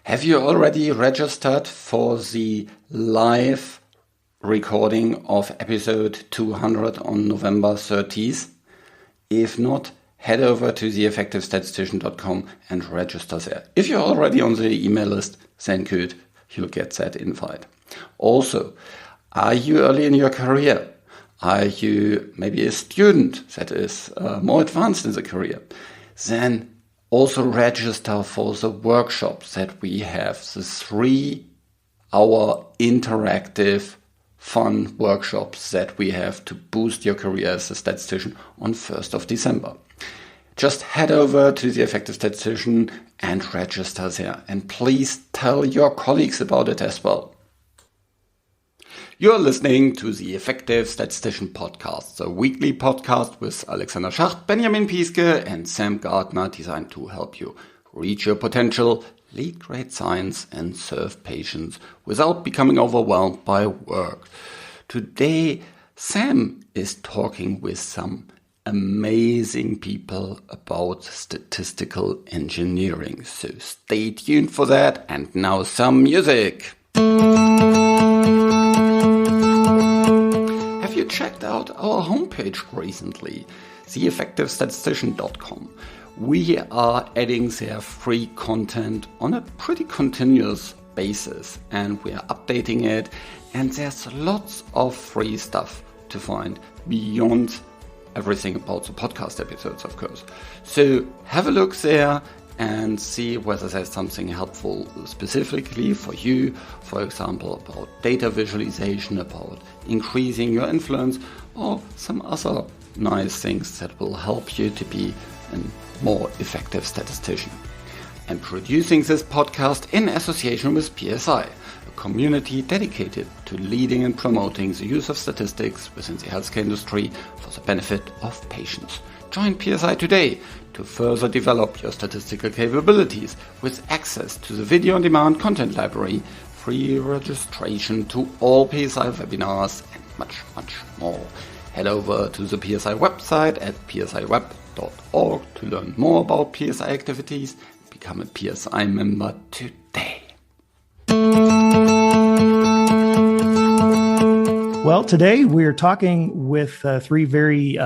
Have you already registered for the live recording of episode 200 on November 30th? If not, head over to theeffectivestatistician.com and register there. If you're already on the email list, then good, you'll get that invite. Also, are you early in your career? Are you maybe a student that is more advanced in the career? Then also register for the workshops that we have, the 3-hour interactive fun workshops that we have to boost your career as a statistician on 1st of December. Just head over to the Effective Statistician and register there. And please tell your colleagues about it as well. You're listening to the Effective Statistician podcast, the weekly podcast with Alexander Schacht, Benjamin Pieske, and Sam Gardner, designed to help you reach your potential, lead great science, and serve patients without becoming overwhelmed by work. Today, Sam is talking with some amazing people about statistical engineering. So stay tuned for that. And now some music. Have you checked out our homepage recently? theeffectivestatistician.com. We are adding their free content on a pretty continuous basis, and we are updating it, and there's lots of free stuff to find beyond everything about the podcast episodes, of course. So have a look there and see whether there's something helpful specifically for you, for example, about data visualization, about increasing your influence, or some other nice things that will help you to be a more effective statistician. I'm producing this podcast in association with PSI, a community dedicated to leading and promoting the use of statistics within the healthcare industry for the benefit of patients. Join PSI today to further develop your statistical capabilities with access to the video-on-demand content library, free registration to all PSI webinars, and much, much more. Head over to the PSI website at psiweb.org to learn more about PSI activities. Become a PSI member today. Well, today we're talking with 3 very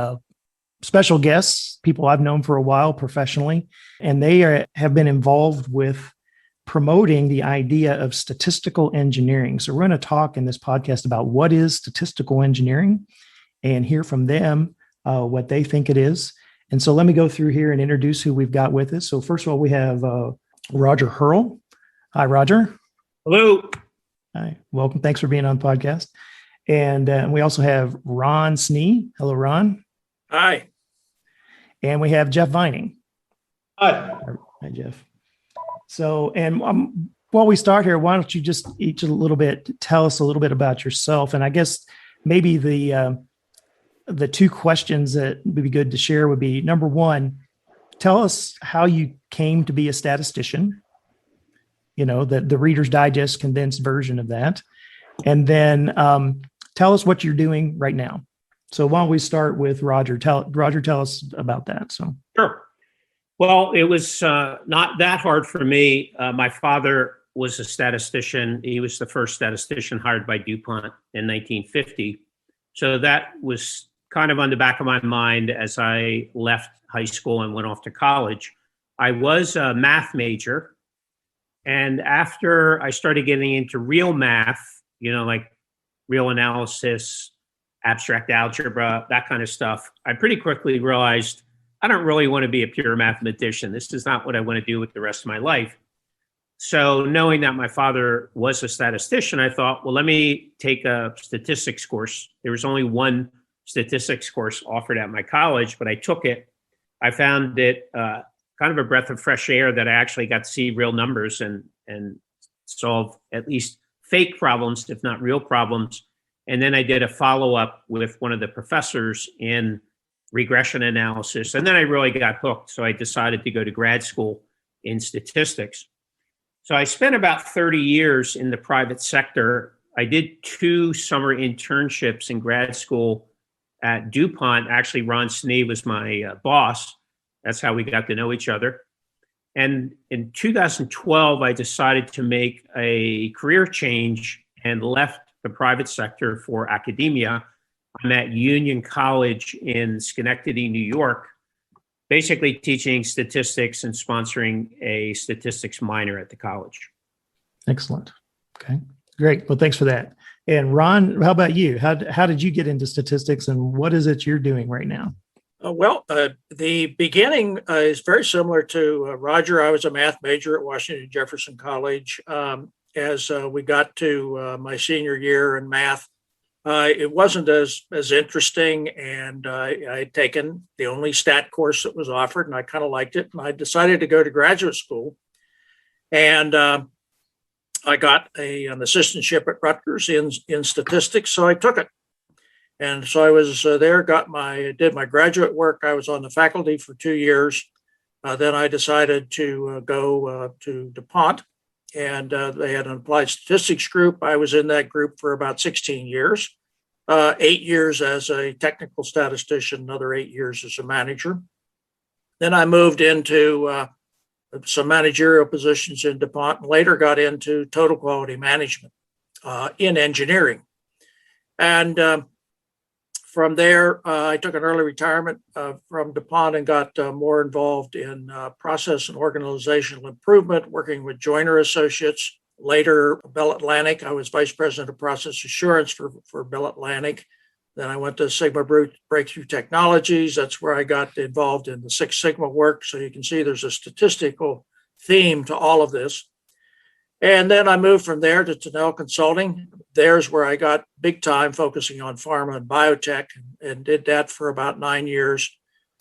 special guests, people I've known for a while professionally, and they have been involved with promoting the idea of statistical engineering. So we're going to talk in this podcast about what is statistical engineering and hear from them what they think it is. And so let me go through here and introduce who we've got with us. So first of all, we have Roger Hurl. Hi, Roger. Hello. Hi, welcome. Thanks for being on the podcast. And we also have Ron Snee. Hello, Ron. Hi. And we have Jeff Vining. Hi. Hi, Jeff. So, and while we start here, why don't you just each a little bit, tell us a little bit about yourself? And I guess maybe the 2 questions that would be good to share would be, number 1, tell us how you came to be a statistician, you know, the Reader's Digest condensed version of that. And then tell us what you're doing right now. So why don't we start with Roger? Tell us about that. So Sure. Well, it was not that hard for me. My father was a statistician. He was the first statistician hired by DuPont in 1950. So that was kind of on the back of my mind as I left high school and went off to college. I was a math major. And after I started getting into real math, you know, like real analysis, abstract algebra, that kind of stuff, I pretty quickly realized I don't really want to be a pure mathematician. This is not what I want to do with the rest of my life. So knowing that my father was a statistician, I thought, well, let me take a statistics course. There was only one statistics course offered at my college, but I took it. I found it kind of a breath of fresh air that I actually got to see real numbers and solve at least fake problems, if not real problems. And then I did a follow-up with one of the professors in regression analysis. And then I really got hooked. So I decided to go to grad school in statistics. So I spent about 30 years in the private sector. I did 2 summer internships in grad school at DuPont. Actually, Ron Snee was my boss. That's how we got to know each other. And in 2012, I decided to make a career change and left the private sector for academia. I'm at Union College in Schenectady, New York, basically teaching statistics and sponsoring a statistics minor at the college. Excellent. Okay, great. Well, thanks for that. And Ron, how about you? How did you get into statistics, and what is it you're doing right now? The beginning is very similar to Roger. I was a math major at Washington Jefferson College. As we got to my senior year in math, it wasn't as interesting, and I had taken the only stat course that was offered, and I kind of liked it. And I decided to go to graduate school, and I got an assistantship at Rutgers in statistics, so I took it. And so I was there, did my graduate work. I was on the faculty for 2 years. Then I decided to go to DuPont, and they had an applied statistics group. I was in that group for about 16 years, 8 years as a technical statistician, another 8 years as a manager. Then I moved into some managerial positions in DuPont, and later got into total quality management in engineering. And from there, I took an early retirement from DuPont and got more involved in process and organizational improvement, working with Joyner Associates. Later, Bell Atlantic. I was vice president of process assurance for Bell Atlantic. Then I went to Sigma Breakthrough Technologies. That's where I got involved in the Six Sigma work. So you can see there's a statistical theme to all of this. And then I moved from there to Tennell Consulting. There's where I got big time focusing on pharma and biotech, and did that for about 9 years.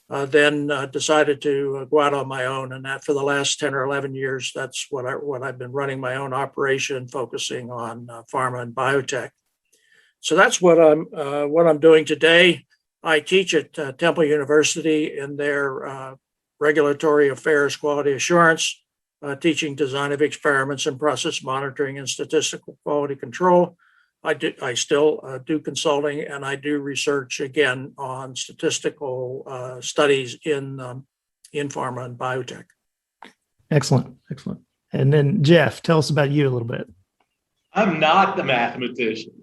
Then decided to go out on my own, and that for the last 10 or 11 years, that's what I've been running my own operation, focusing on pharma and biotech. So that's what I'm doing today. I teach at Temple University in their regulatory affairs quality assurance, teaching design of experiments and process monitoring and statistical quality control. I still do consulting, and I do research again on statistical studies in pharma and biotech. Excellent. And then Jeff, tell us about you a little bit. I'm not the mathematician.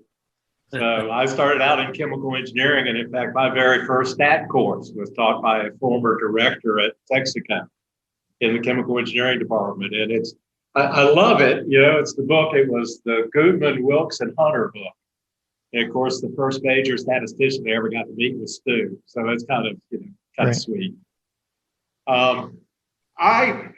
So I started out in chemical engineering, and in fact, my very first stat course was taught by a former director at Texaco in the chemical engineering department. And I love it. It's the book. It was the Goodman, Wilkes, and Hunter book. And of course, the first major statistician I ever got to meet was Stu. So it's kind of Right. sweet. I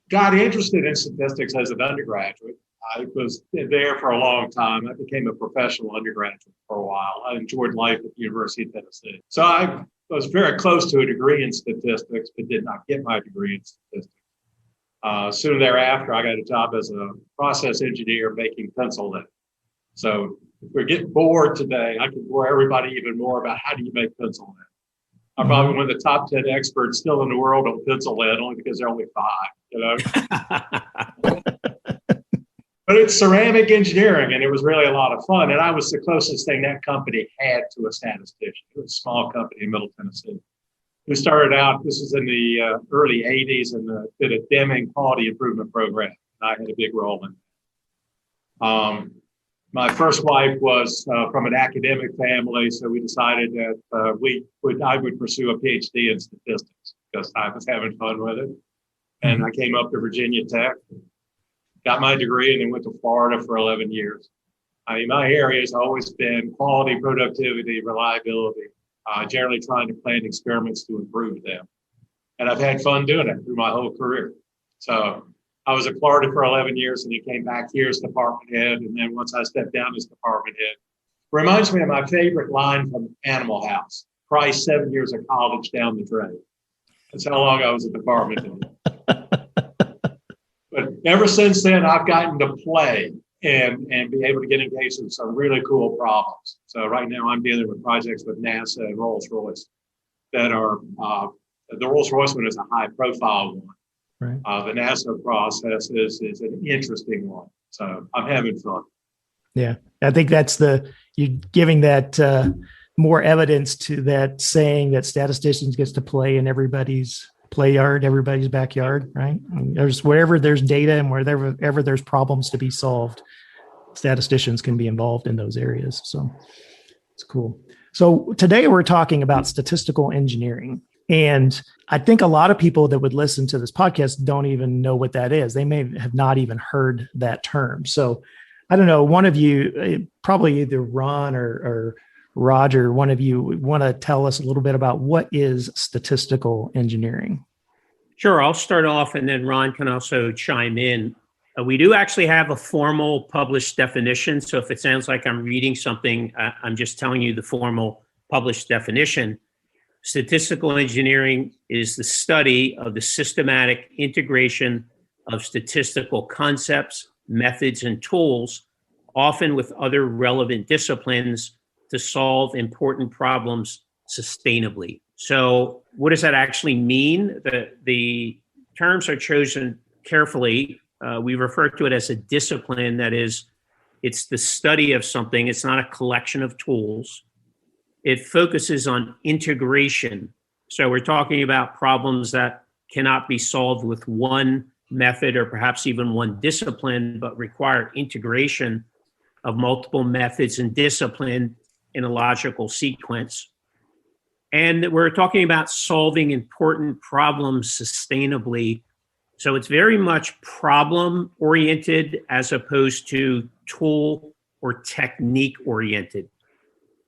got interested in statistics as an undergraduate. I was there for a long time. I became a professional undergraduate for a while. I enjoyed life at the University of Tennessee. So I was very close to a degree in statistics, but did not get my degree in statistics. Soon thereafter, I got a job as a process engineer making pencil lead. So if we're getting bored today, I can bore everybody even more about how do you make pencil lead. I'm probably one of the top 10 experts still in the world on pencil lead, only because there are only 5, But it's ceramic engineering, and it was really a lot of fun. And I was the closest thing that company had to a statistician. It was a small company in Middle Tennessee. We started out, this was in the early 80s, and did a Deming quality improvement program. I had a big role in it. My first wife was from an academic family, so we decided that I would pursue a PhD in statistics because I was having fun with it. And I came up to Virginia Tech, got my degree, and then went to Florida for 11 years. My area has always been quality, productivity, reliability, generally trying to plan experiments to improve them. And I've had fun doing it through my whole career. So I was at Florida for 11 years, and then came back here as department head. And then once I stepped down as department head, reminds me of my favorite line from Animal House, Christ, 7 years of college down the drain. That's how long I was at department head. But ever since then, I've gotten to play and be able to get engaged in some really cool problems. So right now I'm dealing with projects with NASA and Rolls-Royce that are, the Rolls-Royce one is a high profile one. Right. The NASA process is an interesting one. So I'm having fun. Yeah. I think that's you're giving that more evidence to that saying that statisticians gets to play in everybody's play yard, everybody's backyard, right? And there's wherever there's data and wherever there's problems to be solved, statisticians can be involved in those areas. So it's cool. So today we're talking about statistical engineering. And I think a lot of people that would listen to this podcast don't even know what that is. They may have not even heard that term. So I don't know, one of you, probably either Ron or Roger, one of you want to tell us a little bit about what is statistical engineering? Sure, I'll start off and then Ron can also chime in. We do actually have a formal published definition. So if it sounds like I'm reading something, I'm just telling you the formal published definition. Statistical engineering is the study of the systematic integration of statistical concepts, methods, and tools, often with other relevant disciplines, to solve important problems sustainably. So what does that actually mean? The terms are chosen carefully. We refer to it as a discipline. That is, it's the study of something. It's not a collection of tools. It focuses on integration. So we're talking about problems that cannot be solved with one method or perhaps even one discipline, but require integration of multiple methods and discipline in a logical sequence. And we're talking about solving important problems sustainably. So it's very much problem oriented as opposed to tool or technique oriented.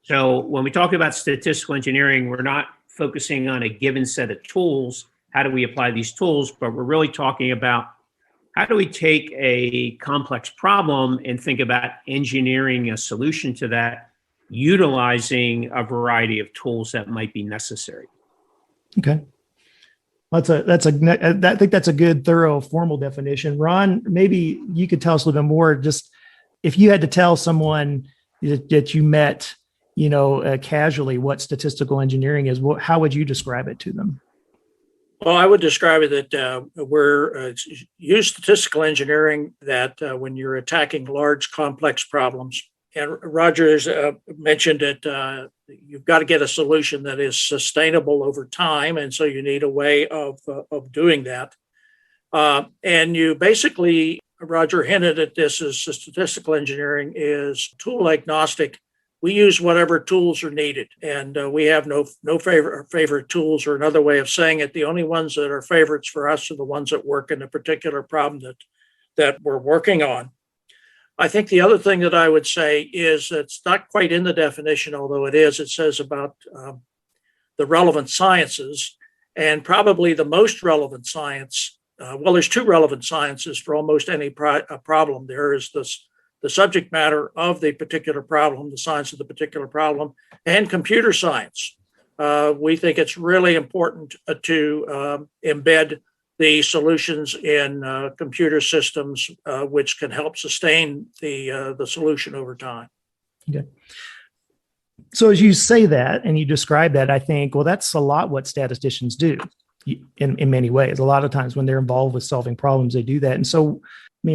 So when we talk about statistical engineering, we're not focusing on a given set of tools. How do we apply these tools? But we're really talking about how do we take a complex problem and think about engineering a solution to that, utilizing a variety of tools that might be necessary. Okay. I think that's a good, thorough, formal definition. Ron, maybe you could tell us a little bit more. Just if you had to tell someone that you met, casually, what statistical engineering is, how would you describe it to them? Well, I would describe it that we're use statistical engineering that when you're attacking large, complex problems. And Roger has mentioned that you've got to get a solution that is sustainable over time. And so you need a way of doing that. And you basically, Roger hinted at this, as statistical engineering is tool agnostic. We use whatever tools are needed. And we have no favorite tools, or another way of saying it, the only ones that are favorites for us are the ones that work in a particular problem that we're working on. I think the other thing that I would say is it's not quite in the definition, although it is. It says about the relevant sciences, and probably the most relevant science. There's two relevant sciences for almost any problem. There is the subject matter of the particular problem, the science of the particular problem, and computer science. We think it's really important to embed the solutions in computer systems, which can help sustain the solution over time. Okay. So as you say that and you describe that, I think, well, that's a lot what statisticians do in many ways. A lot of times when they're involved with solving problems, they do that. And so,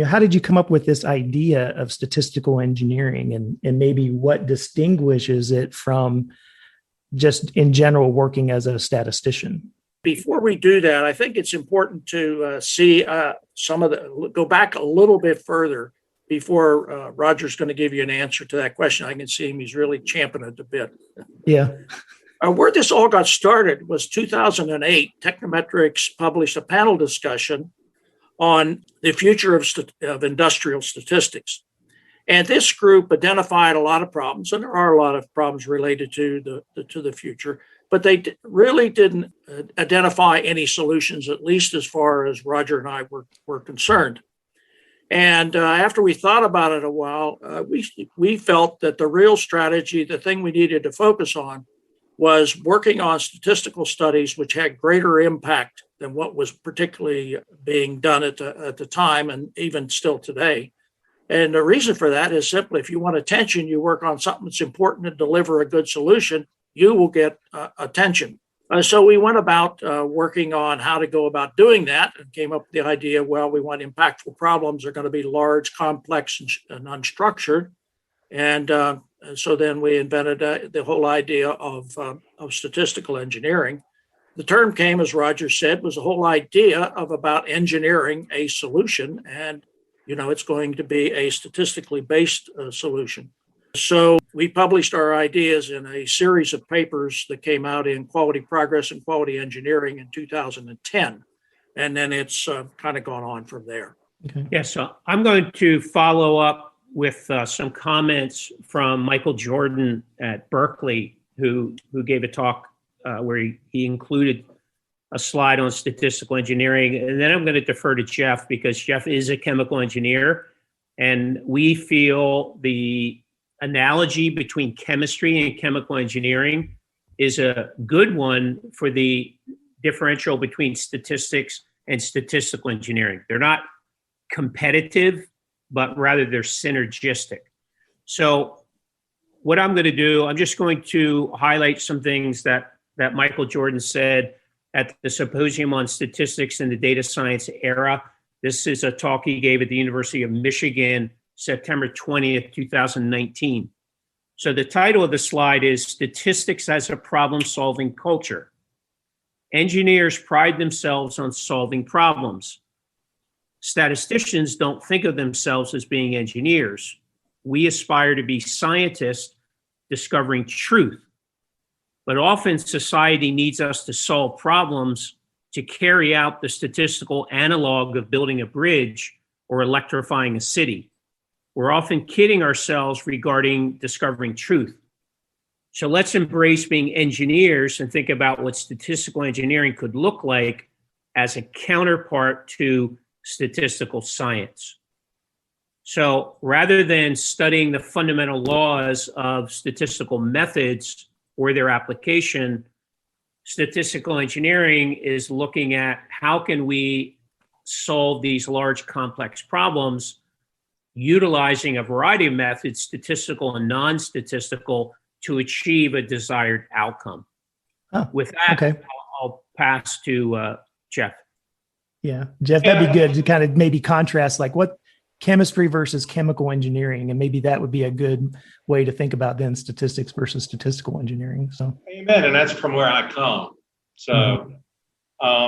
how did you come up with this idea of statistical engineering, and maybe what distinguishes it from just in general working as a statistician? Before we do that, I think it's important to see go back a little bit further before Roger's going to give you an answer to that question. I can see him; he's really champing at the bit. Yeah. Where this all got started was 2008. Technometrics published a panel discussion on the future of industrial statistics. And this group identified a lot of problems, and there are a lot of problems related to the future, but they really didn't identify any solutions, at least as far as Roger and I were concerned. And after we thought about it a while, we felt that the real strategy, the thing we needed to focus on, was working on statistical studies which had greater impact than what was particularly being done at the time, and even still today. And the reason for that is simply, if you want attention, you work on something that's important to deliver a good solution, you will get attention. So we went about working on how to go about doing that, and came up with the idea, well, we want impactful problems. They're going to be large, complex, and unstructured. And so then we invented the whole idea of statistical engineering. the term came, as Roger said, was the whole idea of about engineering a solution. And, it's going to be a statistically based solution. So we published our ideas in a series of papers that came out in Quality Progress and Quality Engineering in 2010. And then it's kind of gone on from there. Okay. Yeah, so I'm going to follow up with some comments from Michael Jordan at Berkeley, who gave a talk where he included a slide on statistical engineering. And then I'm going to defer to Jeff, because Jeff is a chemical engineer. And we feel the analogy between chemistry and chemical engineering is a good one for the differential between statistics and statistical engineering. They're not competitive, but rather they're synergistic. So what I'm going to do, I'm just going to highlight some things that Michael Jordan said at the Symposium on Statistics in the Data Science Era. This is a talk he gave at the University of Michigan, September 20th, 2019. So the title of the slide is Statistics as a Problem-Solving Culture. Engineers pride themselves on solving problems. Statisticians don't think of themselves as being engineers. We aspire to be scientists discovering truth. But often society needs us to solve problems to carry out the statistical analog of building a bridge or electrifying a city. We're often kidding ourselves regarding discovering truth. So let's embrace being engineers and think about what statistical engineering could look like as a counterpart to statistical science. So rather than studying the fundamental laws of statistical methods or their application, statistical engineering is looking at how can we solve these large complex problems utilizing a variety of methods, statistical and non-statistical, to achieve a desired outcome. Oh, with that, okay. I'll pass to Jeff. Yeah, Jeff, that'd be good to kind of maybe contrast like what chemistry versus chemical engineering, and maybe that would be a good way to think about then statistics versus statistical engineering. So, amen, and that's from where I come. So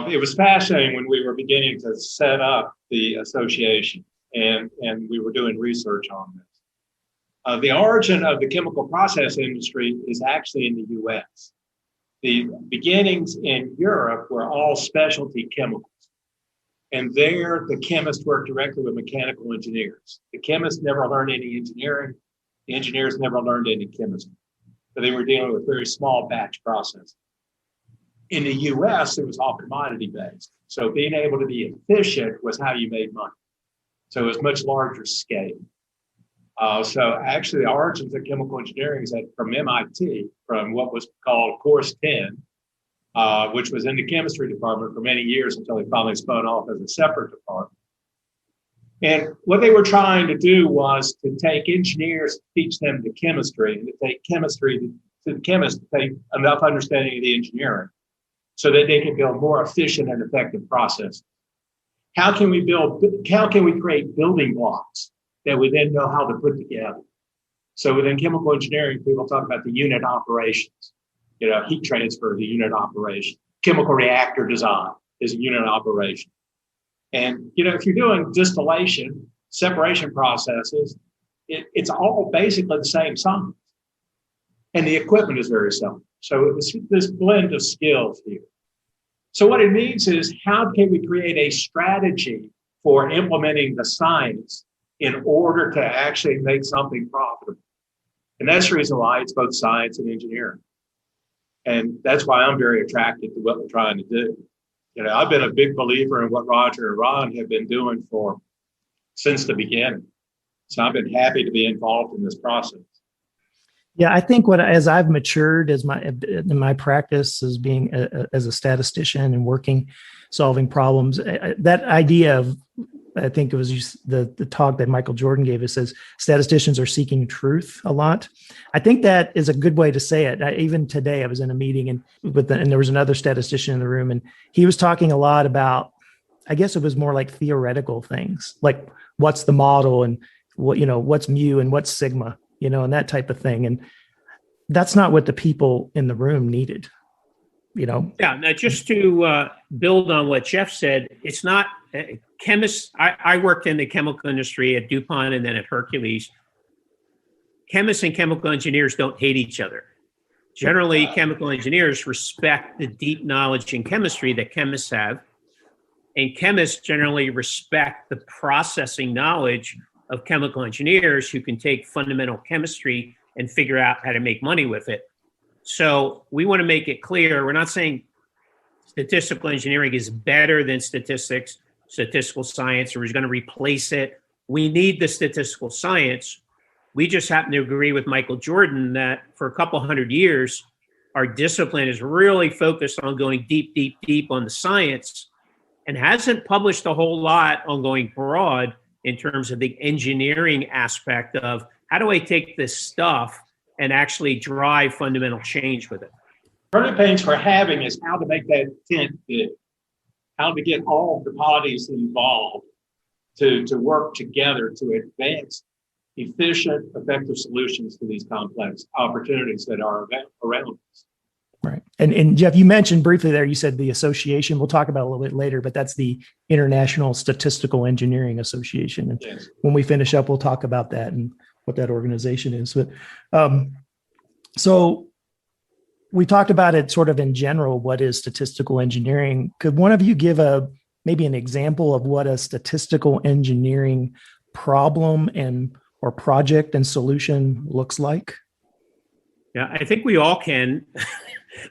it was fascinating when we were beginning to set up the association, and we were doing research on this. The origin of the chemical process industry is actually in the U.S. The beginnings in Europe were all specialty chemicals. And there, the chemists worked directly with mechanical engineers. The chemists never learned any engineering. The engineers never learned any chemistry. So they were dealing with very small batch processes. In the US, it was all commodity based. So being able to be efficient was how you made money. So it was much larger scale. So actually, the origins of chemical engineering is that from MIT, from what was called Course 10, which was in the chemistry department for many years until they finally spun off as a separate department. And what they were trying to do was to take engineers, teach them the chemistry, and to take chemistry to the chemists to take enough understanding of the engineering so that they could build more efficient and effective processes. How can we create building blocks that we then know how to put together? So within chemical engineering, people talk about the unit operations. Heat transfer is a unit operation. Chemical reactor design is a unit operation. And, if you're doing distillation, separation processes, it's all basically the same science. And the equipment is very similar. So it's this blend of skills here. So what it means is, how can we create a strategy for implementing the science in order to actually make something profitable? And that's the reason why it's both science and engineering. And that's why I'm very attracted to what we're trying to do. I've been a big believer in what Roger and Ron have been doing since the beginning. So I've been happy to be involved in this process. Yeah, I think as I've matured in my practice as being as a statistician and solving problems, that idea of, I think it was just the talk that Michael Jordan gave us, says statisticians are seeking truth a lot. I think that is a good way to say it. Even today, I was in a meeting and there was another statistician in the room, and he was talking a lot about, I guess it was more like theoretical things, like what's the model and what's mu and what's sigma, and that type of thing. And that's not what the people in the room needed. Yeah, now just to build on what Jeff said, it's not chemists. I worked in the chemical industry at DuPont and then at Hercules. Chemists and chemical engineers don't hate each other. Generally, chemical engineers respect the deep knowledge in chemistry that chemists have, and chemists generally respect the processing knowledge of chemical engineers who can take fundamental chemistry and figure out how to make money with it. So we want to make it clear, we're not saying statistical engineering is better than statistics, statistical science, or is going to replace it. We need the statistical science. We just happen to agree with Michael Jordan that for a couple hundred years, our discipline is really focused on going deep, deep, deep on the science and hasn't published a whole lot on going broad in terms of the engineering aspect of how do I take this stuff and actually drive fundamental change with it. Growing pains for having is how to make that tent big, how to get all the parties involved to work together to advance efficient, effective solutions to these complex opportunities that are around us. Right. And Jeff, you mentioned briefly there, you said the association, we'll talk about it a little bit later, but that's the International Statistical Engineering Association. And yes. When we finish up, we'll talk about that and what that organization is. But so we talked about it sort of in general, what is statistical engineering? Could one of you give maybe an example of what a statistical engineering problem or project and solution looks like? Yeah, I think we all can,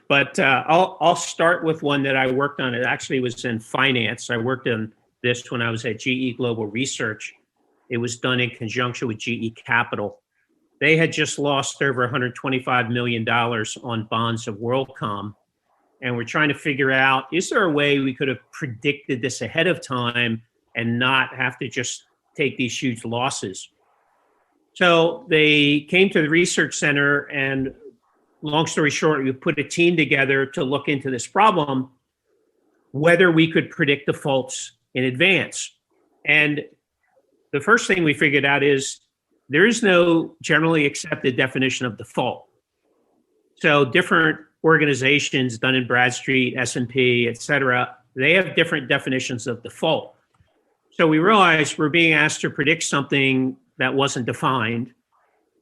but I'll start with one that I worked on. It actually was in finance. I worked on this when I was at GE Global Research. It was done in conjunction with GE Capital. They had just lost over $125 million on bonds of WorldCom. And we're trying to figure out, is there a way we could have predicted this ahead of time and not have to just take these huge losses? So they came to the research center, and long story short, we put a team together to look into this problem, whether we could predict defaults in advance. And the first thing we figured out is there is no generally accepted definition of default. So different organizations, Dun & Bradstreet, S&P, et cetera, they have different definitions of default. So we realized we're being asked to predict something that wasn't defined.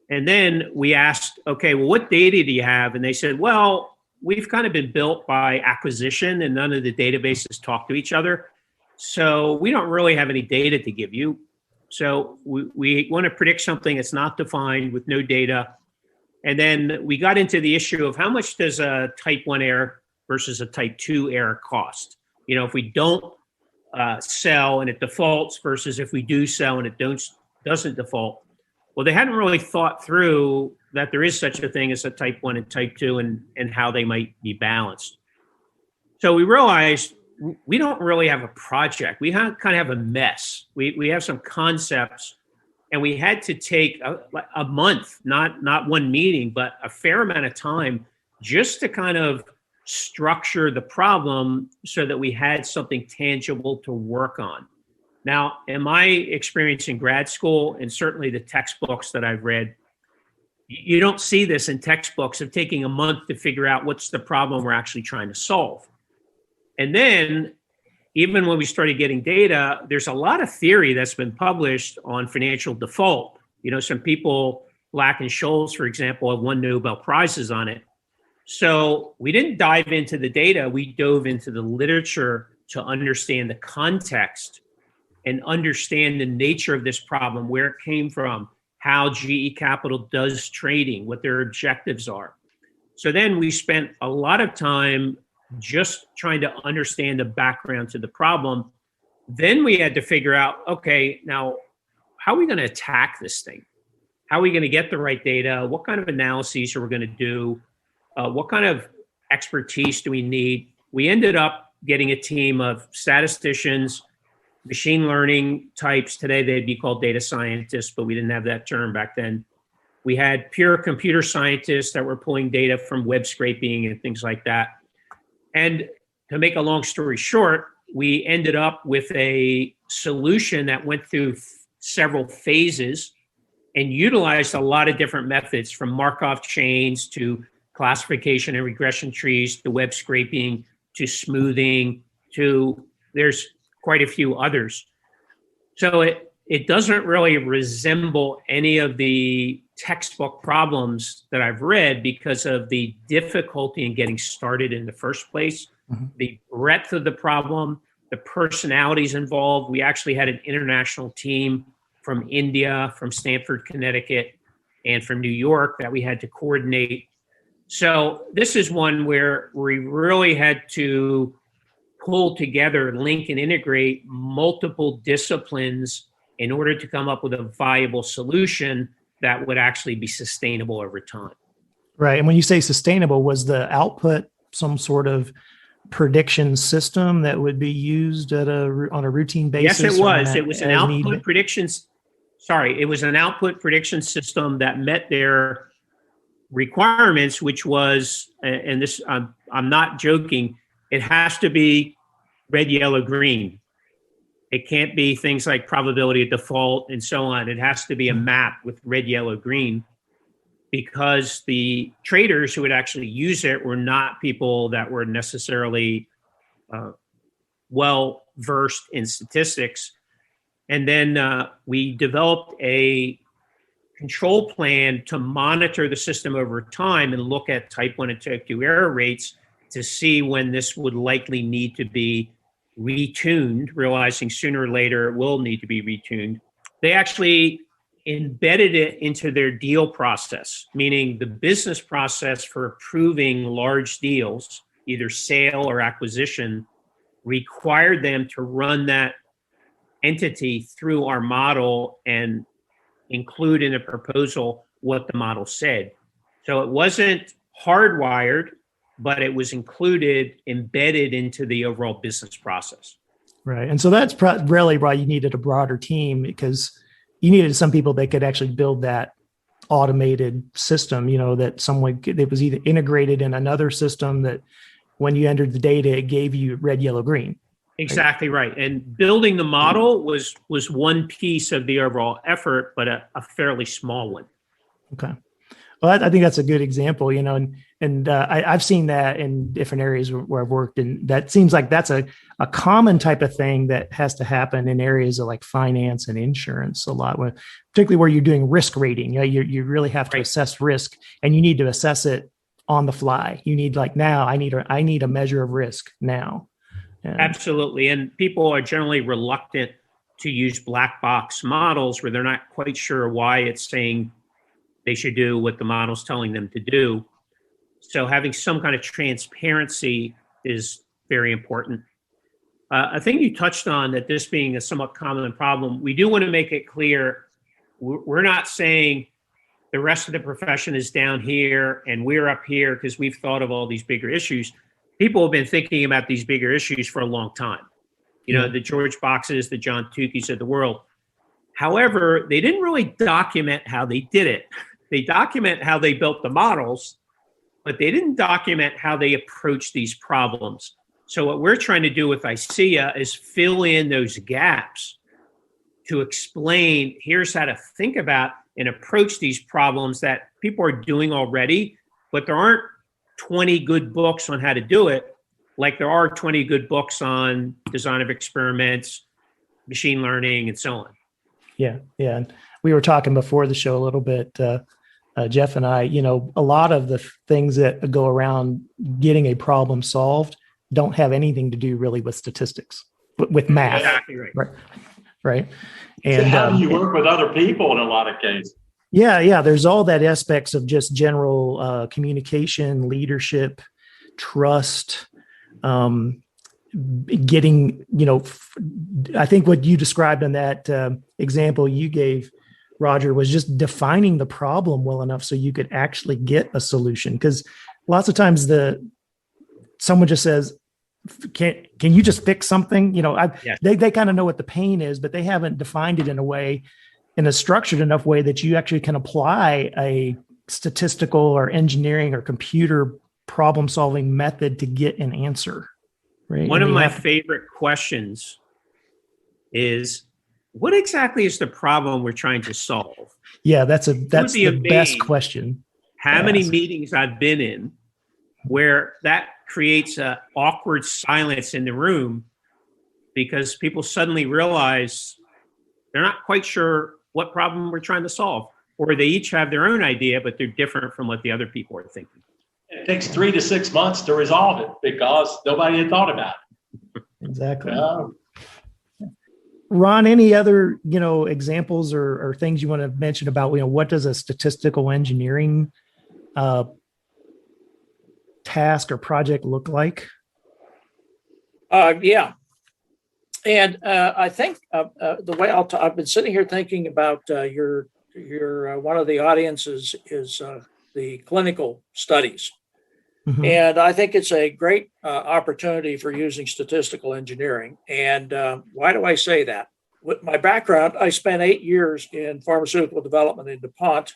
And then we asked, okay, well, what data do you have? And they said, well, we've kind of been built by acquisition and none of the databases talk to each other. So we don't really have any data to give you. So we want to predict something that's not defined with no data. And then we got into the issue of how much does a type 1 error versus a type 2 error cost? You know, if we don't sell and it defaults versus if we do sell and it doesn't default. Well, they hadn't really thought through that there is such a thing as a type 1 and type 2 and how they might be balanced. So we realized we don't really have a project. We kind of have a mess. We have some concepts, and we had to take a month, not one meeting, but a fair amount of time just to kind of structure the problem so that we had something tangible to work on. Now, in my experience in grad school, and certainly the textbooks that I've read, you don't see this in textbooks of taking a month to figure out what's the problem we're actually trying to solve. And then, even when we started getting data, there's a lot of theory that's been published on financial default. You know, some people, Black and Scholes, for example, have won Nobel Prizes on it. So we didn't dive into the data. We dove into the literature to understand the context and understand the nature of this problem, where it came from, how GE Capital does trading, what their objectives are. So then we spent a lot of time just trying to understand the background to the problem. Then we had to figure out, okay, now how are we going to attack this thing? How are we going to get the right data? What kind of analyses are we going to do? What kind of expertise do we need? We ended up getting a team of statisticians, machine learning types. Today they'd be called data scientists, but we didn't have that term back then. We had pure computer scientists that were pulling data from web scraping and things like that. And to make a long story short, we ended up with a solution that went through several phases and utilized a lot of different methods, from Markov chains to classification and regression trees to web scraping to smoothing to there's quite a few others. So it doesn't really resemble any of the textbook problems that I've read because of the difficulty in getting started in the first place, the breadth of the problem, the personalities involved. We actually had an international team from India, from Stamford, Connecticut, and from New York that we had to coordinate. So this is one where we really had to pull together, link, and integrate multiple disciplines in order to come up with a viable solution that would actually be sustainable over time. Right. And when you say sustainable, was the output some sort of prediction system that would be used on a routine basis? Yes, it was. It was an output predictions. Sorry, it was an output prediction system that met their requirements, which was, and this, I'm not joking, it has to be red, yellow, green. It can't be things like probability of default and so on. It has to be a map with red, yellow, green, because the traders who would actually use it were not people that were necessarily well versed in statistics. And then we developed a control plan to monitor the system over time and look at type 1 and type 2 error rates to see when this would likely need to be retuned, realizing sooner or later it will need to be retuned. They actually embedded it into their deal process, meaning the business process for approving large deals, either sale or acquisition, required them to run that entity through our model and include in a proposal what the model said. So it wasn't hardwired, but it was embedded into the overall business process. Right. And so that's really why you needed a broader team, because you needed some people that could actually build that automated system, that someone that was either integrated in another system that when you entered the data, it gave you red, yellow, green. Exactly right. And building the model was one piece of the overall effort, but a fairly small one. Okay. Well, I think that's a good example, and I've seen that in different areas where I've worked, and that seems like that's a common type of thing that has to happen in areas of like finance and insurance a lot, particularly where you're doing risk rating. You really have to assess risk, and you need to assess it on the fly. You need now, I need a measure of risk now. Absolutely. And people are generally reluctant to use black box models where they're not quite sure why it's saying they should do what the model's telling them to do. So having some kind of transparency is very important. I think you touched on that this being a somewhat common problem. We do want to make it clear, we're not saying the rest of the profession is down here and we're up here because we've thought of all these bigger issues. People have been thinking about these bigger issues for a long time. The George Boxes, the John Tukey's of the world. However, they didn't really document how they did it. They document how they built the models, but they didn't document how they approached these problems. So what we're trying to do with ICEA is fill in those gaps to explain, here's how to think about and approach these problems that people are doing already, but there aren't 20 good books on how to do it, like there are 20 good books on design of experiments, machine learning, and so on. Yeah. And we were talking before the show a little bit, Jeff and I, a lot of the things that go around getting a problem solved don't have anything to do really with statistics, with math. Exactly right. Right. And so how do you work with other people in a lot of cases? Yeah. There's all that aspects of just general communication, leadership, trust, getting, I think what you described in that example you gave, Roger, was just defining the problem well enough so you could actually get a solution. Because lots of times someone just says, can you just fix something? Yes. They kind of know what the pain is, but they haven't defined it in a structured enough way that you actually can apply a statistical or engineering or computer problem solving method to get an answer. Right. One of my favorite questions is, what exactly is the problem we're trying to solve? Yeah, that's the best question. how many Yes. meetings I've been in where that creates an awkward silence in the room because people suddenly realize they're not quite sure what problem we're trying to solve, or they each have their own idea, but they're different from what the other people are thinking. It takes 3 to 6 months to resolve it because nobody had thought about it. Exactly. Yeah. Ron, any other, examples or things you want to mention about, what does a statistical engineering task or project look like? Yeah. And I think the way I've been sitting here thinking about your one of the audiences is the clinical studies. Mhm. And I think it's a great opportunity for using statistical engineering. And why do I say that? With my background, I spent 8 years in pharmaceutical development in DuPont.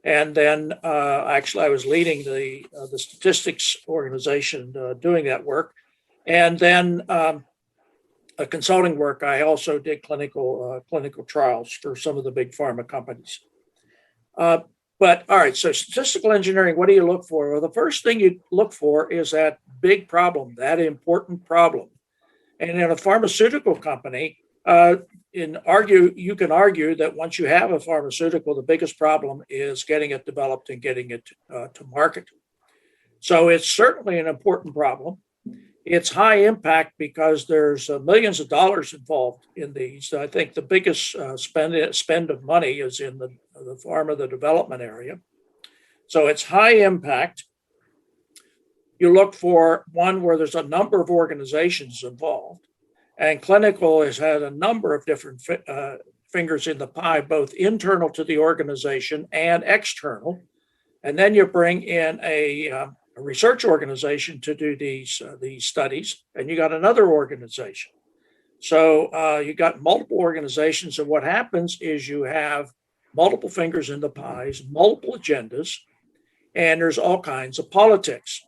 And then actually I was leading the statistics organization doing that work. And then consulting work, I also did clinical trials for some of the big pharma companies. But all right, so statistical engineering, what do you look for? Well, the first thing you look for is that big problem, that important problem. And in a pharmaceutical company, you can argue that once you have a pharmaceutical, the biggest problem is getting it developed and getting it to market. So it's certainly an important problem. It's high impact because there's millions of dollars involved in these. I think the biggest spend of money is in the pharma, the development area. So it's high impact. You look for one where there's a number of organizations involved. And clinical has had a number of different fingers in the pie, both internal to the organization and external. And then you bring in a research organization to do these studies, and you got another organization. So you got multiple organizations, and what happens is you have multiple fingers in the pies, multiple agendas, and there's all kinds of politics.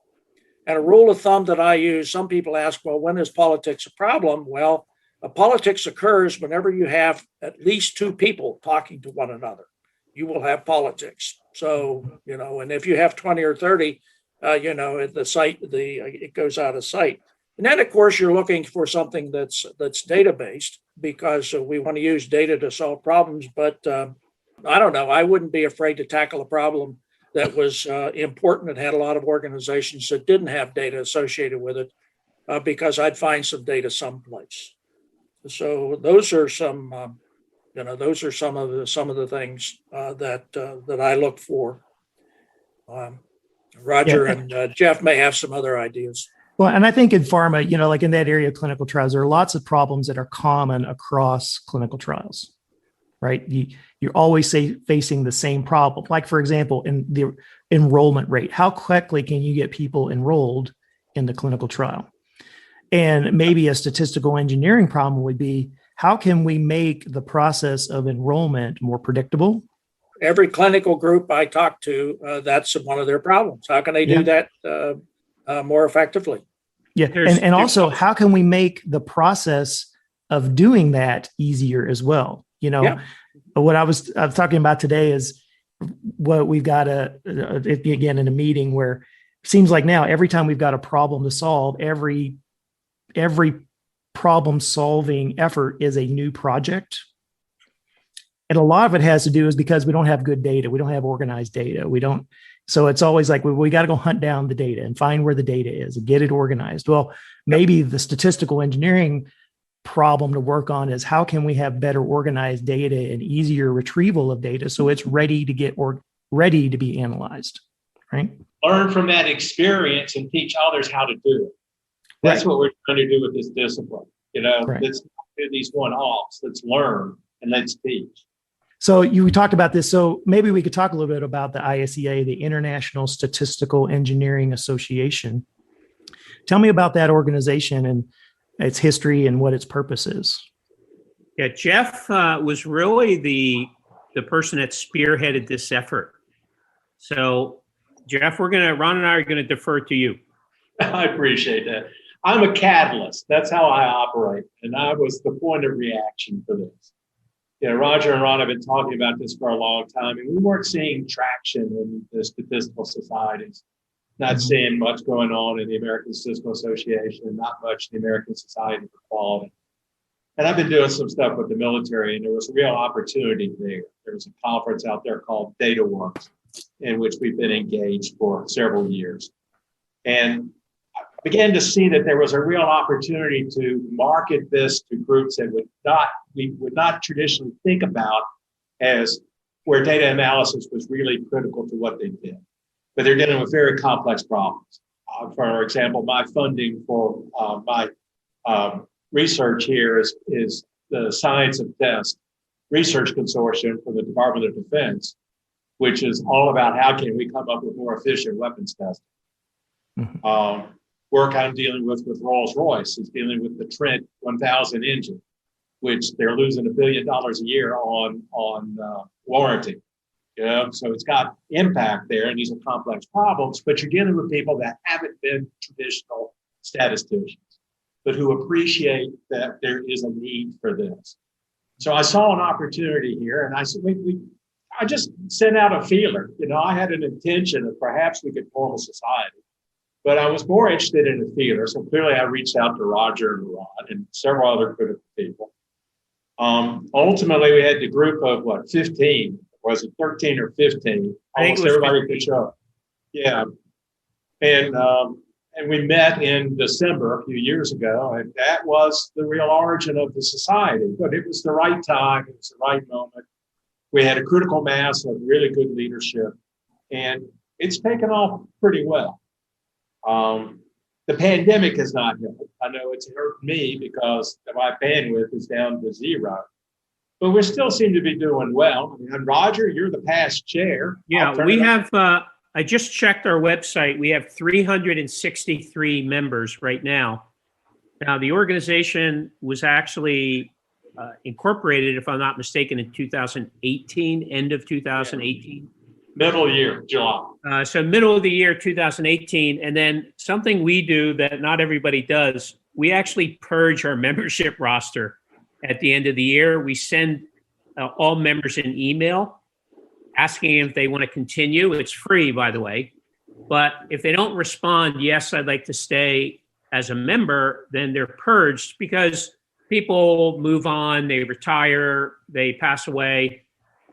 And a rule of thumb that I use, some people ask, well, when is politics a problem? Well, politics occurs whenever you have at least 2 people talking to one another. You will have politics. So, and if you have 20 or 30, it goes out of sight. And then, of course, you're looking for something that's data-based because we want to use data to solve problems. But I don't know. I wouldn't be afraid to tackle a problem that was important and had a lot of organizations that didn't have data associated with it because I'd find some data someplace. So those are some of the things that I look for. Roger and Jeff may have some other ideas. Well, and I think in pharma, like in that area of clinical trials, there are lots of problems that are common across clinical trials, right? You're always facing the same problem. Like, for example, in the enrollment rate, how quickly can you get people enrolled in the clinical trial? And maybe a statistical engineering problem would be, how can we make the process of enrollment more predictable? Every clinical group I talk to, that's one of their problems. How can they do that more effectively? Yeah, and also, how can we make the process of doing that easier as well? What I was talking about today is what we've got again in a meeting where it seems like now every time we've got a problem to solve, every problem solving effort is a new project. And a lot of it has to do is because we don't have good data. We don't have organized data. So it's always like, we got to go hunt down the data and find where the data is and get it organized. Well, maybe the statistical engineering problem to work on is how can we have better organized data and easier retrieval of data so it's ready to be analyzed, right? Learn from that experience and teach others how to do it. That's what we're trying to do with this discipline. Let's not do these one-offs. Let's learn and let's teach. So we talked about this. So maybe we could talk a little bit about the ISEA, the International Statistical Engineering Association. Tell me about that organization and its history and what its purpose is. Yeah, Jeff was really the person that spearheaded this effort. So, Jeff, Ron and I are going to defer to you. I appreciate that. I'm a catalyst. That's how I operate. And I was the point of reaction for this. Roger and Ron have been talking about this for a long time, and we weren't seeing traction in the statistical societies. Not seeing much going on in the American Statistical Association, not much in the American Society for Quality. And I've been doing some stuff with the military, and there was a real opportunity there. There was a conference out there called DataWorks, in which we've been engaged for several years. And I began to see that there was a real opportunity to market this to groups that we would not traditionally think about as where data analysis was really critical to what they did. But they're dealing with very complex problems. For example, my funding for my research here is the Science of Test Research Consortium from the Department of Defense, which is all about how can we come up with more efficient weapons testing. Work I'm dealing with Rolls-Royce is dealing with the Trent 1000 engine, which they're losing $1 billion a year on warranty. So it's got impact there, and these are complex problems, but you're dealing with people that haven't been traditional statisticians, but who appreciate that there is a need for this. So I saw an opportunity here, and I said, I just sent out a feeler. I had an intention of perhaps we could form a society, but I was more interested in a feeler. So clearly I reached out to Roger and Ron and several other critical people. Ultimately, we had the group of 15. Was it 13 or 15? Almost everybody could show up. Yeah. And we met in December a few years ago, and that was the real origin of the society. But it was the right time, it was the right moment. We had a critical mass of really good leadership, and it's taken off pretty well. The pandemic has not helped. I know it's hurt me because my bandwidth is down to 0. But we still seem to be doing well. And Roger, you're the past chair. Yeah, we have, I just checked our website. We have 363 members right now. Now, the organization was actually incorporated, if I'm not mistaken, in 2018, end of 2018. Middle year, July. So middle of the year, 2018. And then something we do that not everybody does, we actually purge our membership roster. At the end of the year, we send all members an email asking if they want to continue. It's free, by the way. But if they don't respond, yes, I'd like to stay as a member, then they're purged because people move on, they retire, they pass away.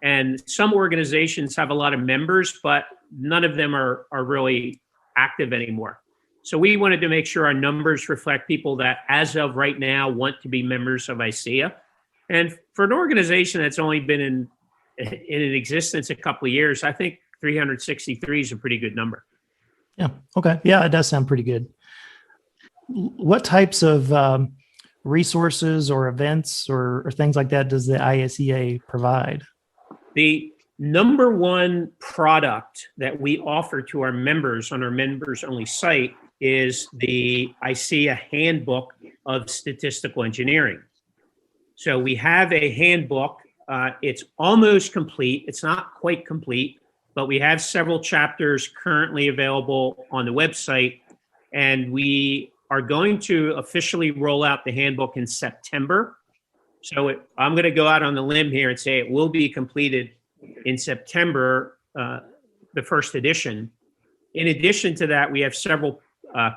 And some organizations have a lot of members, but none of them are really active anymore. So we wanted to make sure our numbers reflect people that, as of right now, want to be members of ICEA. And for an organization that's only been in existence a couple of years, I think 363 is a pretty good number. Yeah. Okay. Yeah, it does sound pretty good. What types of resources or events or things like that does the ISEA provide? The number one product that we offer to our members on our members-only site is the ICEA Handbook of Statistical Engineering. So we have a handbook. It's almost complete. It's not quite complete, but we have several chapters currently available on the website. And we are going to officially roll out the handbook in September. So I'm going to go out on the limb here and say it will be completed in September, the first edition. In addition to that, we have several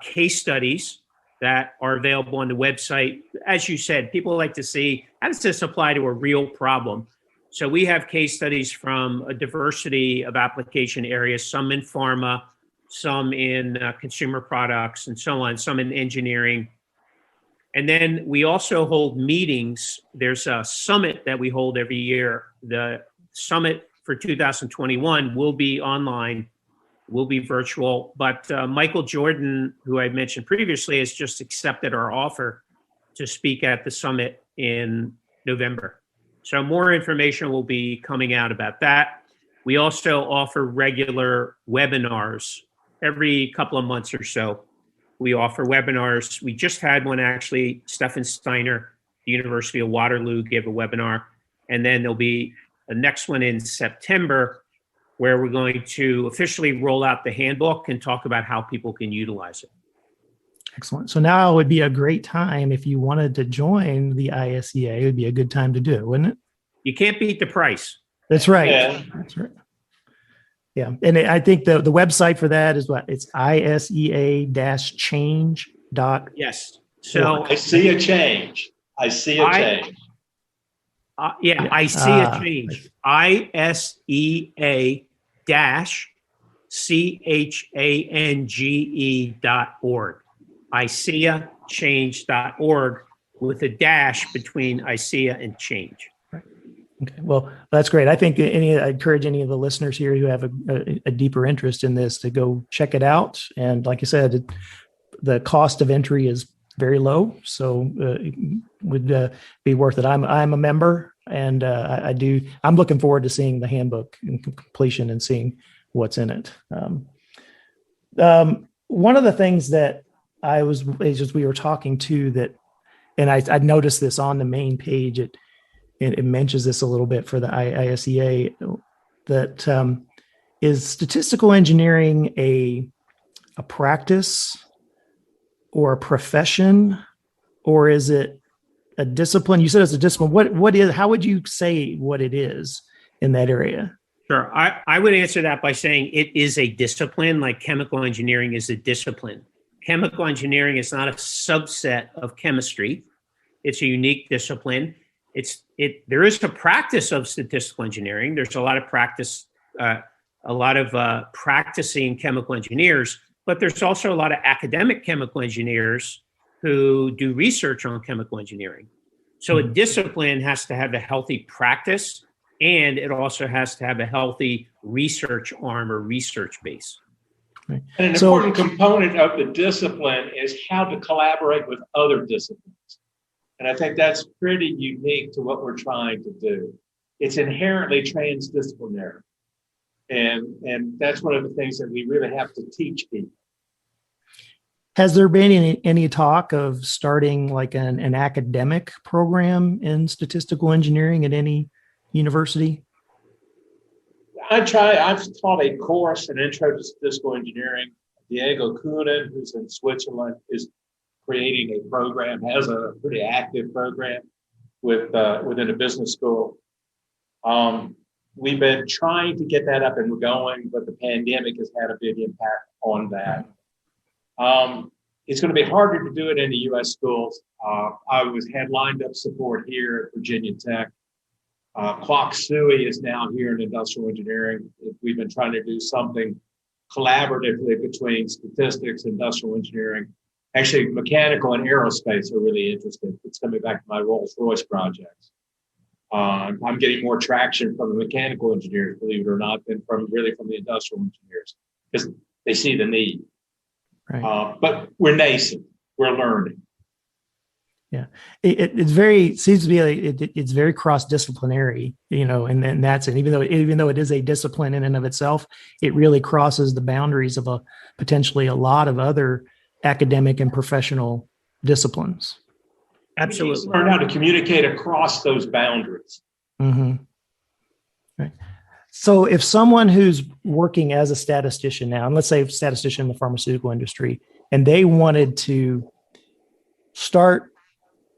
case studies that are available on the website. As you said, people like to see, how does this apply to a real problem? So we have case studies from a diversity of application areas, some in pharma, some in consumer products, and so on, some in engineering. And then we also hold meetings. There's a summit that we hold every year. The summit for 2021 will be online, will be virtual, but Michael Jordan, who I mentioned previously, has just accepted our offer to speak at the summit in November. So more information will be coming out about that. We also offer regular webinars every couple of months or so. We offer webinars. We just had one actually. Stefan Steiner, the University of Waterloo, gave a webinar. And then there'll be a next one in September where we're going to officially roll out the handbook and talk about how people can utilize it. Excellent. So now would be a great time if you wanted to join the ISEA. It would be a good time to do it, wouldn't it? You can't beat the price. That's right. Yeah. That's right. Yeah. And I think the website for that is what? It's isea-change.org. Yes. So I see a change. I see a change. I see a change. ISEA-CHANGE.org. ISEA-change.org with a dash between ISEA and change. Okay. Well, that's great. I think I encourage any of the listeners here who have a deeper interest in this to go check it out. And like I said, the cost of entry is very low, so it would be worth it. I'm a member, and I'm looking forward to seeing the handbook in completion and seeing what's in it. One of the things that as we were talking to that, and I noticed this on the main page, it mentions this a little bit for the ISEA, that is statistical engineering a practice or a profession, or is it a discipline? You said it's a discipline. What is? How would you say what it is in that area? Sure. I would answer that by saying it is a discipline, like chemical engineering is a discipline. Chemical engineering is not a subset of chemistry. It's a unique discipline. There is a practice of statistical engineering. There's a lot of practicing chemical engineers, but there's also a lot of academic chemical engineers who do research on chemical engineering. So a discipline has to have a healthy practice, and it also has to have a healthy research arm or research base. And an important component of the discipline is how to collaborate with other disciplines. And I think that's pretty unique to what we're trying to do. It's inherently transdisciplinary. And that's one of the things that we really have to teach people. Has there been any talk of starting like an academic program in statistical engineering at any university? I've taught a course, an intro to statistical engineering. Diego Kunin, who's in Switzerland, is creating a program, has a pretty active program within a business school. We've been trying to get that up and going, but the pandemic has had a big impact on that. It's going to be harder to do it in the U.S. schools. I had lined up support here at Virginia Tech. Kwok Sui is now here in industrial engineering. We've been trying to do something collaboratively between statistics, industrial engineering. Actually, mechanical and aerospace are really interested. It's coming back to my Rolls-Royce projects. I'm getting more traction from the mechanical engineers, believe it or not, than from the industrial engineers, because they see the need. Right. But we're nascent. We're learning. Yeah, it's very cross-disciplinary, and that's it. Even though it is a discipline in and of itself, it really crosses the boundaries of potentially a lot of other academic and professional disciplines. Absolutely. Learn how to communicate across those boundaries. Mm-hmm. Right. So if someone who's working as a statistician now, and let's say a statistician in the pharmaceutical industry, and they wanted to start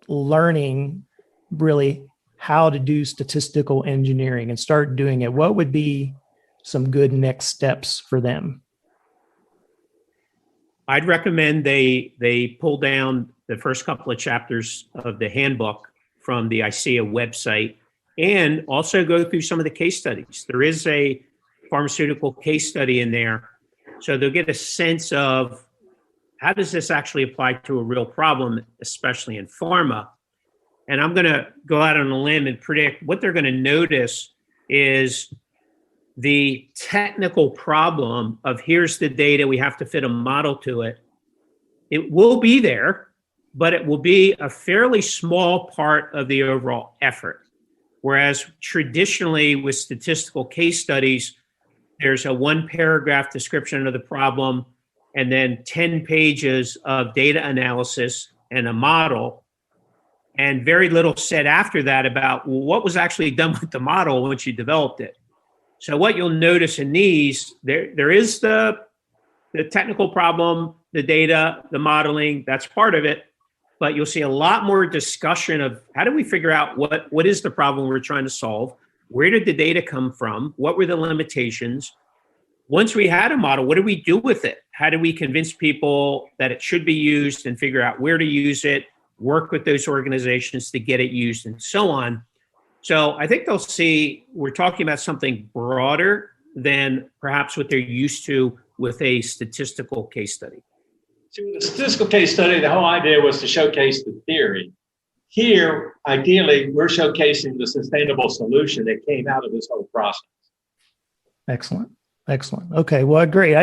learning really how to do statistical engineering and start doing it, what would be some good next steps for them? I'd recommend they pull down the first couple of chapters of the handbook from the ISEA website and also go through some of the case studies. There is a pharmaceutical case study in there, so they'll get a sense of how does this actually apply to a real problem, especially in pharma. And I'm going to go out on a limb and predict what they're going to notice is the technical problem of here's the data, we have to fit a model to it. It will be there, but it will be a fairly small part of the overall effort. Whereas traditionally with statistical case studies, there's a 1-paragraph description of the problem and then 10 pages of data analysis and a model, and very little said after that about what was actually done with the model once you developed it. So what you'll notice in these, there is the technical problem, the data, the modeling, that's part of it. but you'll see a lot more discussion of how do we figure out what is the problem we're trying to solve? Where did the data come from? What were the limitations? Once we had a model, what do we do with it? How do we convince people that it should be used and figure out where to use it, work with those organizations to get it used, and so on? So I think they'll see we're talking about something broader than perhaps what they're used to with a statistical case study. See, with a statistical case study, the whole idea was to showcase the theory. Here, ideally, we're showcasing the sustainable solution that came out of this whole process. Excellent. Okay, well, great.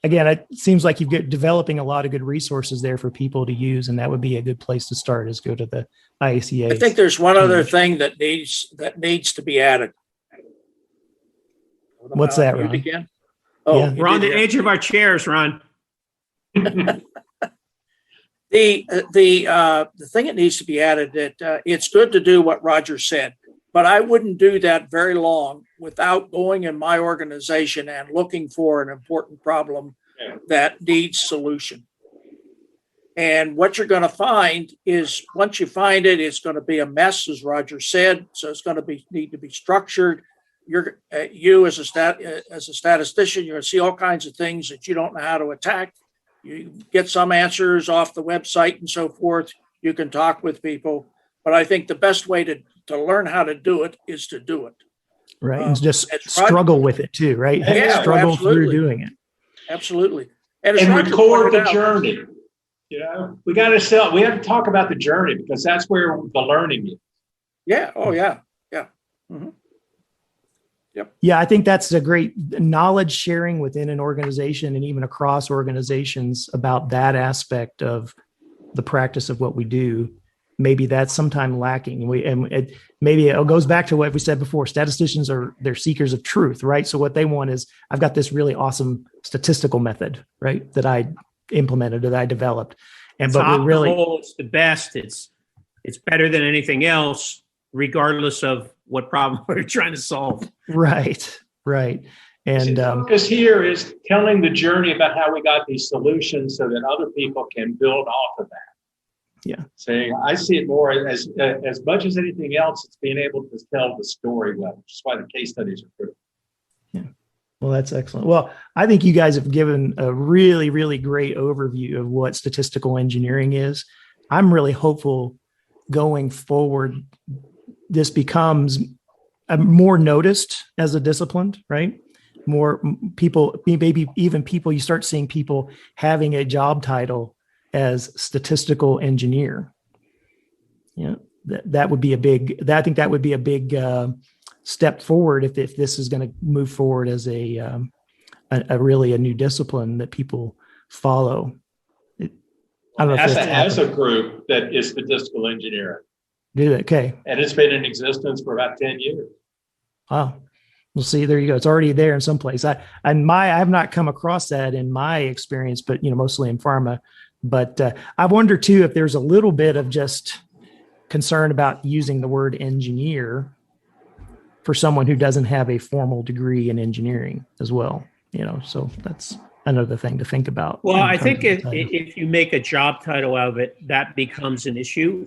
Again, it seems like you've got developing a lot of good resources there for people to use, and that would be a good place to start, is go to the IACA. I think there's one other thing that needs to be added. What's that, Ron? Again? Oh, Yeah. We're on the edge of our chairs, Ron. The thing that needs to be added, that it's good to do what Roger said, but I wouldn't do that very long without going in my organization and looking for an important problem that needs solution. And what you're going to find is, once you find it, it's going to be a mess, as Roger said. So it's going to need to be structured. You as a statistician, you're going to see all kinds of things that you don't know how to attack. You get some answers off the website and so forth. You can talk with people, but I think the best way to learn how to do it is to do it. Right, and just struggle with it too, right? Yeah, struggle absolutely. through doing it. Absolutely, And record the journey. You know, we have to talk about the journey, because that's where the learning is. Yeah. Oh, yeah. Yeah. Mm-hmm. Yep. Yeah, I think that's a great knowledge sharing within an organization and even across organizations about that aspect of the practice of what we do. Maybe that's sometimes lacking. Maybe it goes back to what we said before. Statisticians they're seekers of truth, right? So what they want is, I've got this really awesome statistical method, right, that I implemented, that I developed, it's the best. It's better than anything else, regardless of what problem we're trying to solve. Right. And the focus here is telling the journey about how we got these solutions so that other people can build off of that. Yeah. Saying, I see it more as much as anything else, it's being able to tell the story well, which is why the case studies are critical. Yeah. Well, that's excellent. Well, I think you guys have given a really, really great overview of what statistical engineering is. I'm really hopeful going forward, this becomes more noticed as a discipline, right? More people, maybe even people, you start seeing people having a job title as statistical engineer. Yeah, that would be I think that would be a big step forward if this is going to move forward as a really a new discipline that people follow. I don't know if as a group that is statistical engineering. Okay. And it's been in existence for about 10 years. Wow. Well, see, there you go. It's already there in some place. I have not come across that in my experience, but mostly in pharma. But I wonder too if there's a little bit of just concern about using the word engineer for someone who doesn't have a formal degree in engineering as well. So that's another thing to think about. Well, I think if you make a job title out of it, that becomes an issue.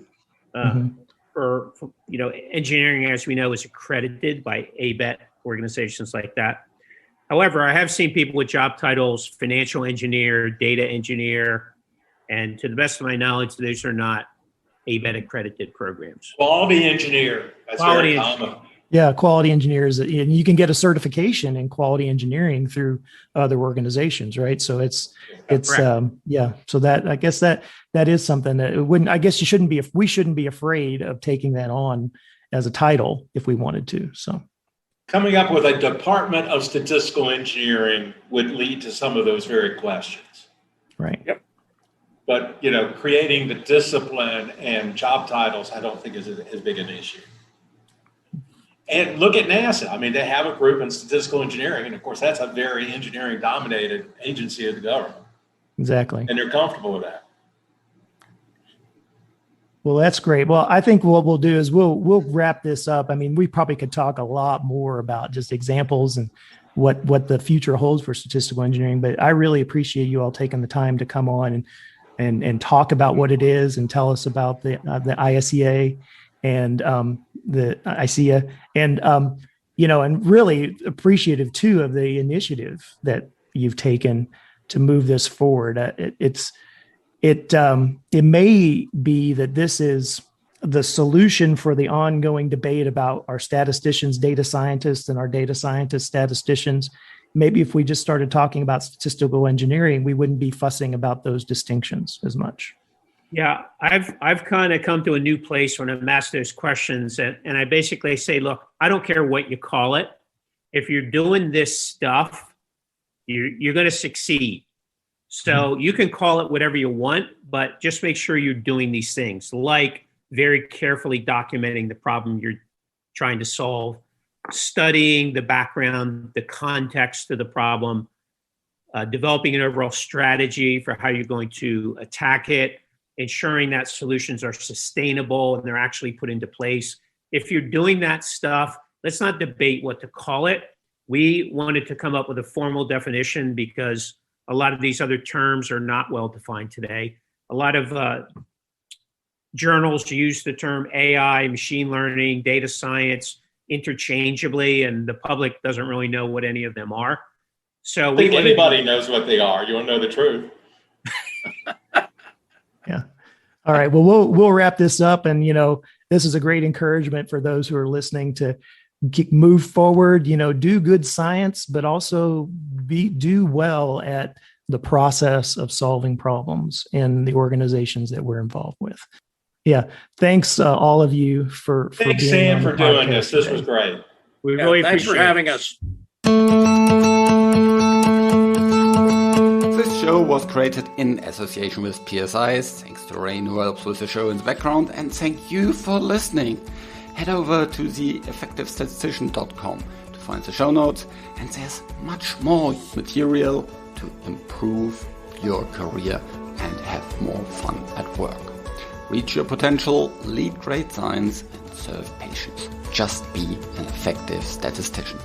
For engineering, as we know, is accredited by ABET, organizations like that. However, I have seen people with job titles, financial engineer, data engineer, and to the best of my knowledge, those are not ABET accredited programs. Quality engineer. That's very common. Yeah, quality engineers, and you can get a certification in quality engineering through other organizations, right? So it's So that, I guess that is something that we shouldn't be afraid of taking that on as a title if we wanted to. So coming up with a department of statistical engineering would lead to some of those very questions. Right. Yep. But creating the discipline and job titles, I don't think is as big an issue. And look at NASA. I mean, they have a group in statistical engineering, and of course, that's a very engineering-dominated agency of the government. Exactly. And they're comfortable with that. Well, that's great. Well, I think what we'll do is we'll wrap this up. I mean, we probably could talk a lot more about just examples and what the future holds for statistical engineering, but I really appreciate you all taking the time to come on and and talk about what it is and tell us about the ISEA and the ICEA, and and really appreciative too of the initiative that you've taken to move this forward. It may be that this is the solution for the ongoing debate about our statisticians, data scientists, and our data scientists, statisticians. Maybe if we just started talking about statistical engineering, we wouldn't be fussing about those distinctions as much. Yeah, I've kind of come to a new place when I'm asked those questions, and I basically say, look, I don't care what you call it. If you're doing this stuff, you're going to succeed. So you can call it whatever you want, but just make sure you're doing these things, like very carefully documenting the problem you're trying to solve, studying the background, the context of the problem, developing an overall strategy for how you're going to attack it, ensuring that solutions are sustainable and they're actually put into place. If you're doing that stuff, let's not debate what to call it. We wanted to come up with a formal definition because a lot of these other terms are not well defined today. A lot of journals use the term AI, machine learning, data science interchangeably, and the public doesn't really know what any of them are. So I think anybody knows what they are. You want to know the truth? Yeah. All right. Well, we'll wrap this up, and this is a great encouragement for those who are listening to move forward. Do good science, but also do well at the process of solving problems in the organizations that we're involved with. Yeah. Thanks, all of you, for Thanks, being Sam, on for the doing podcast this. This today. was great. We really thanks for appreciate having us. This show was created in association with PSI. Thanks to Rain, who helps with the show in the background, and thank you for listening. Head over to the effectivestatistician.com to find the show notes, and there's much more material to improve your career and have more fun at work. Reach your potential, lead great science, and serve patients. Just be an effective statistician.